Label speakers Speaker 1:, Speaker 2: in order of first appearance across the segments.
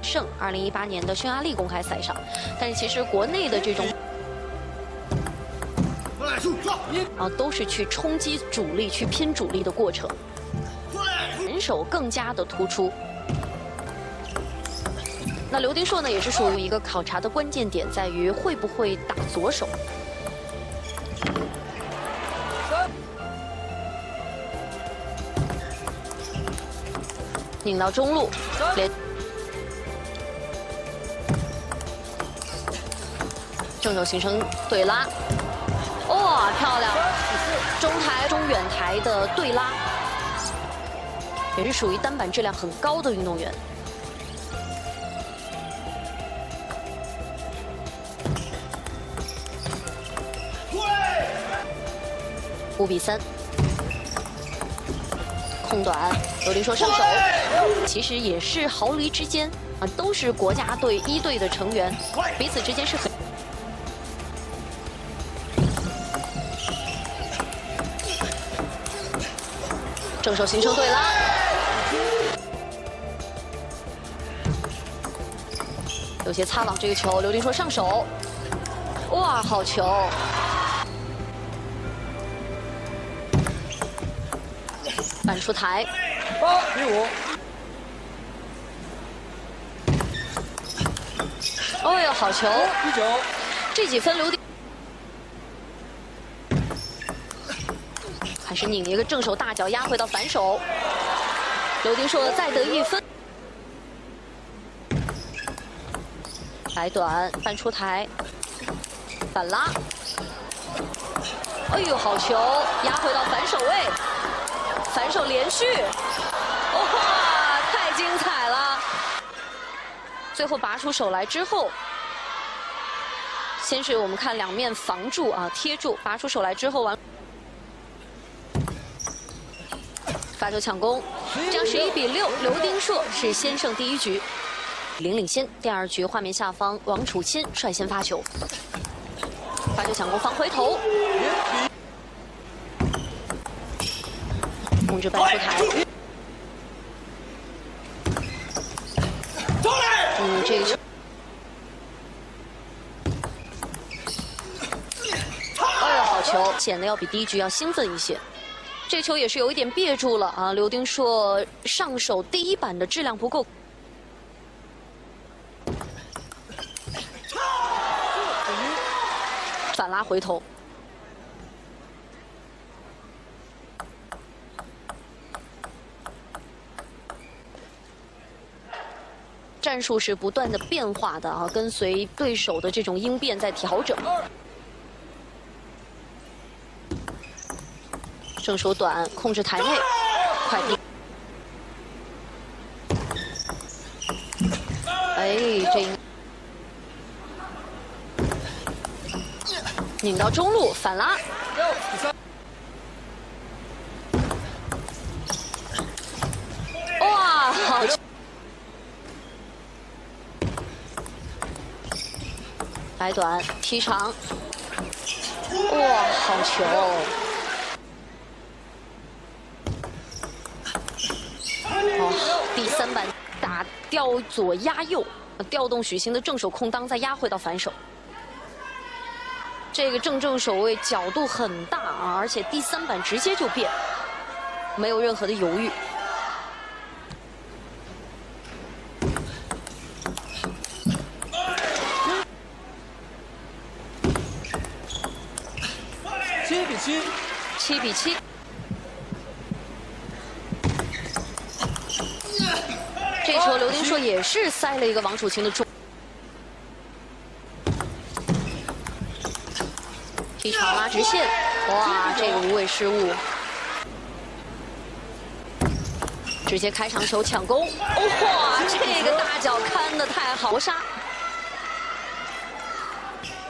Speaker 1: 胜2018年的匈牙利公开赛上，但是其实国内的这种都是去冲击主力、去拼主力的过程，人手更加的突出。那刘丁硕呢，也是属于一个考察的关键点，在于会不会打左手。拧到中路，连正手形成对拉，哇，漂亮！中台、中远台的对拉，也是属于单板质量很高的运动员。5比3。 空短，刘丁硕上手，其实也是毫厘之间都是国家队1队的成员，彼此之间是很。正手形成对拉，有些擦网这个球，刘丁硕上手，哇，好球！ 扳出台，8比5。哦哟，好球！比9。这几分刘丁还是拧一个正手大脚压回到反手，刘丁硕再得1分。摆短，扳出台，反拉。哎呦，好球！压回到反手位。 反手连续，哇，太精彩了！最后拔出手来之后，先是我们看两面防住贴住，拔出手来之后完，发球抢攻，这样11比6，刘丁硕是先胜第1局，领先。第2局画面下方，王楚钦率先发球，发球抢攻防回头。 控制扳出台，这个球，哎呦，好球！显得要比第1局要兴奋一些。这球也是有一点别住了刘丁硕上手第1板的质量不够。反拉回头。 战术是不断的变化的跟随对手的这种应变在调整。正手短，控制台内，快递。哎，这应拧到中路反拉。哇，好！ 摆短踢长，哇，好球！第3板打调左压右，调动许昕的正手空当，再压回到反手。这个正手位角度很大而且第3板直接就变，没有任何的犹豫。 7比7。这球刘丁硕也是塞了一个王楚钦的中，踢长拉直线，哇，这个无谓失误，直接开长球抢攻，哇，这个大脚看得太好，搏杀。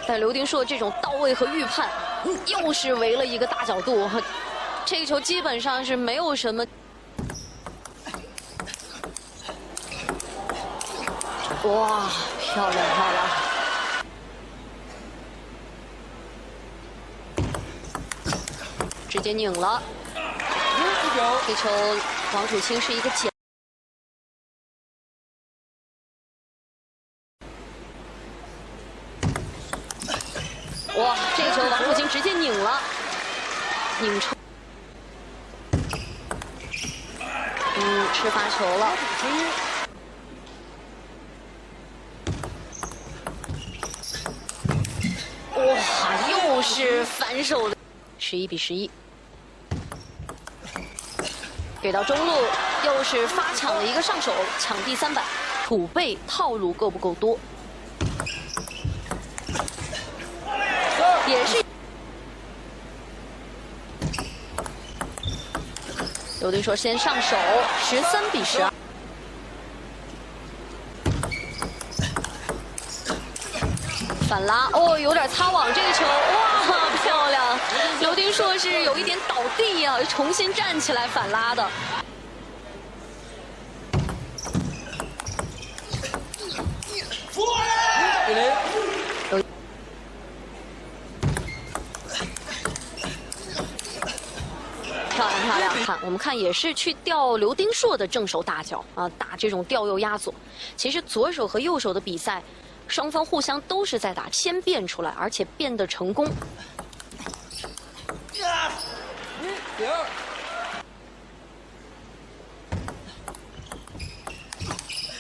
Speaker 1: 但刘丁硕这种到位和预判。 又是围了一个大角度，这个球基本上是没有什么。哇，漂亮漂亮！直接拧了。这球王楚钦是一个哇，这球王楚钦直接拧了，拧出，吃发球了。哇，又是反手的，11比11。给到中路，又是发抢的一个上手，抢第3板，储备套路够不够多？也是。刘丁硕先上手，13比12。反拉哦，有点擦网，这个球哇，漂亮！刘丁硕是有一点倒地啊，重新站起来反拉的。漂亮漂亮！看，我们看也是去吊刘丁硕的正手大脚啊，打这种吊右压左。其实左手和右手的比赛，双方互相都是在打，先变出来，而且变得成功。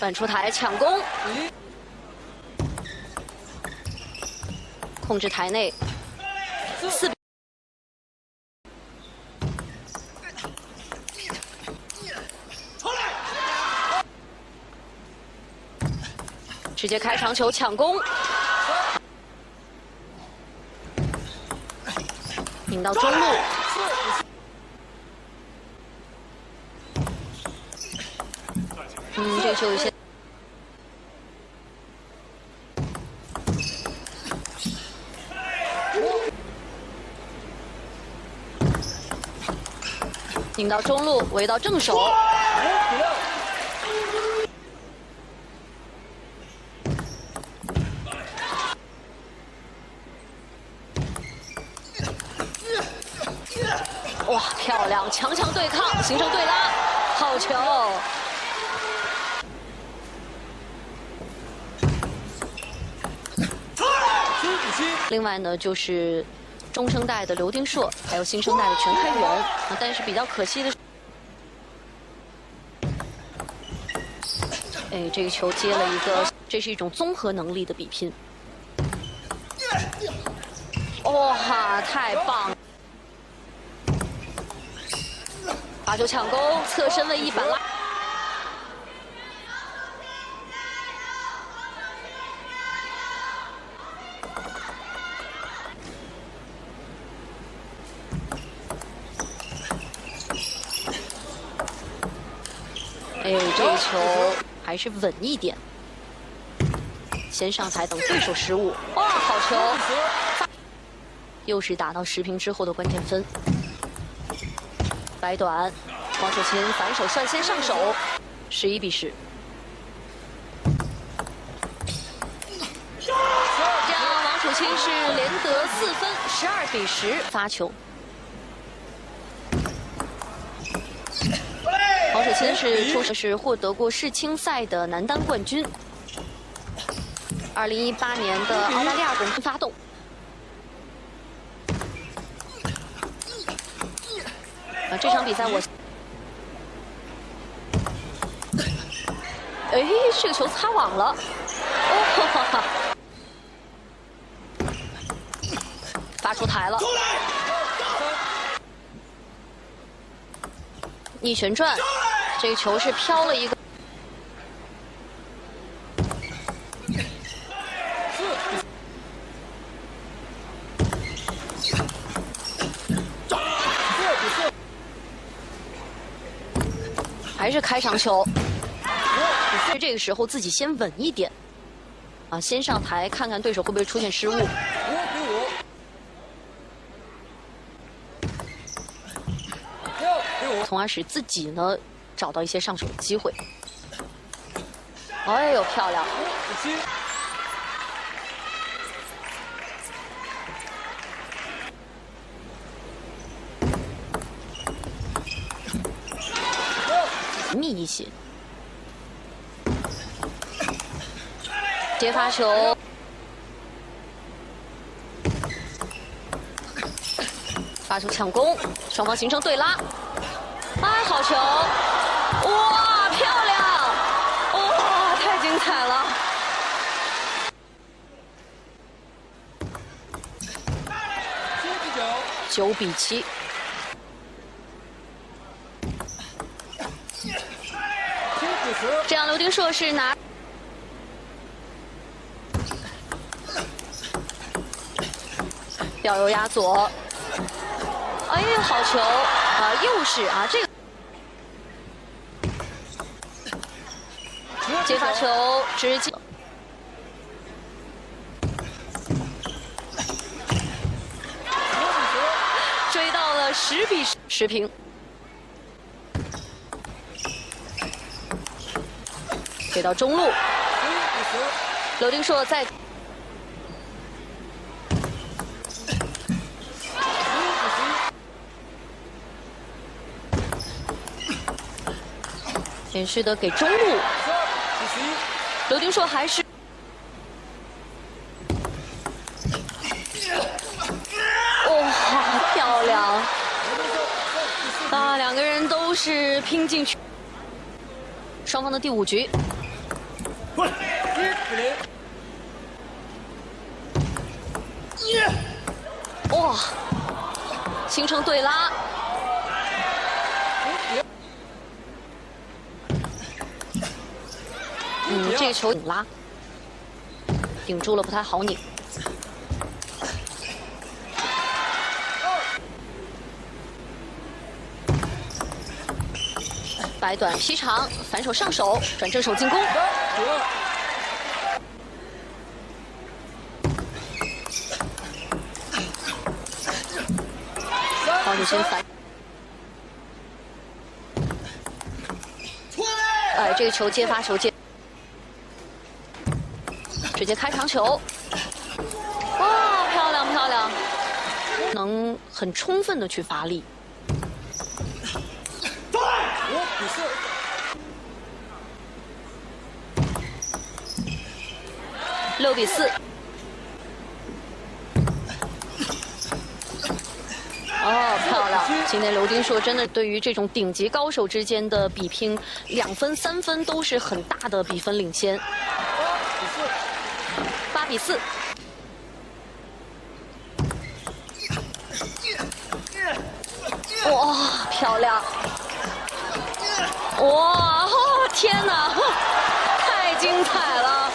Speaker 1: 反出台抢攻，控制台内，4比。直接开长球抢攻，引到中路，这个球有些。引到中路，围到正手。哇，漂亮！强强对抗，形成对拉，好球！另外呢，就是中生代的刘丁硕，还有新生代的全开元啊，但是比较可惜的是，哎，这个球接了一个，这是一种综合能力的比拼。哇，太棒了！发球抢攻，侧身位一板拉。哎，这个球还是稳一点，先上台等对手失误。哇，好球！又是打到10平之后的关键分。摆短，王楚钦反手率先上手，11比10。这样王楚钦是连得4分，12比10发球。王楚钦是获得过世青赛的男单冠军，2018年的澳大利亚公开发动。这场比赛我，哎，这个球擦网了，哦，发出台了，逆旋转，这个球是飘了一个。还是开长球，这个时候自己先稳一点，啊，先上台看看对手会不会出现失误，从而使自己呢找到一些上手的机会。哎呦，漂亮！密一些，接发球，发球抢攻，双方形成对拉。哎，好球！哇，漂亮！哇，太精彩了！9比7。这样，刘丁硕是拿吊右压左。哎呀，好球！又是这个接发球直接追到了10比10，持平。给到中路，刘丁硕在连续的给中路，刘丁硕还是哇，漂亮！两个人都是拼尽全。双方的第5局。哇，形成对拉。这个球顶拉，顶住了不太好拧。摆短劈长，反手上手，转正手进攻。王楚钦反，这个球接发球接，直接开长球。哇，漂亮漂亮，能很充分的去发力。6比4。漂亮！今天刘丁硕真的对于这种顶级高手之间的比拼，2分、3分都是很大的比分领先。8比4。哇，漂亮！哇，天哪，太精彩了！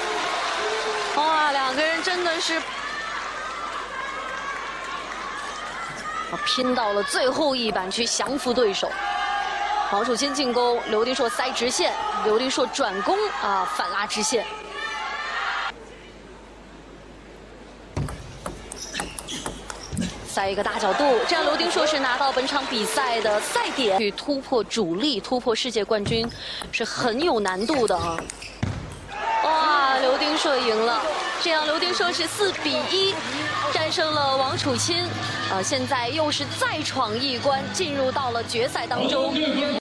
Speaker 1: 哇，两个人真的是。拼到了最后一板去降服对手。王楚钦进攻，刘丁硕塞直线，刘丁硕转攻反拉直线。塞一个大角度，这样刘丁硕是拿到本场比赛的赛点，去突破主力、突破世界冠军是很有难度的啊。哇，刘丁硕赢了，这样刘丁硕是4比1战胜了王楚钦，现在又是再闯一关，进入到了决赛当中。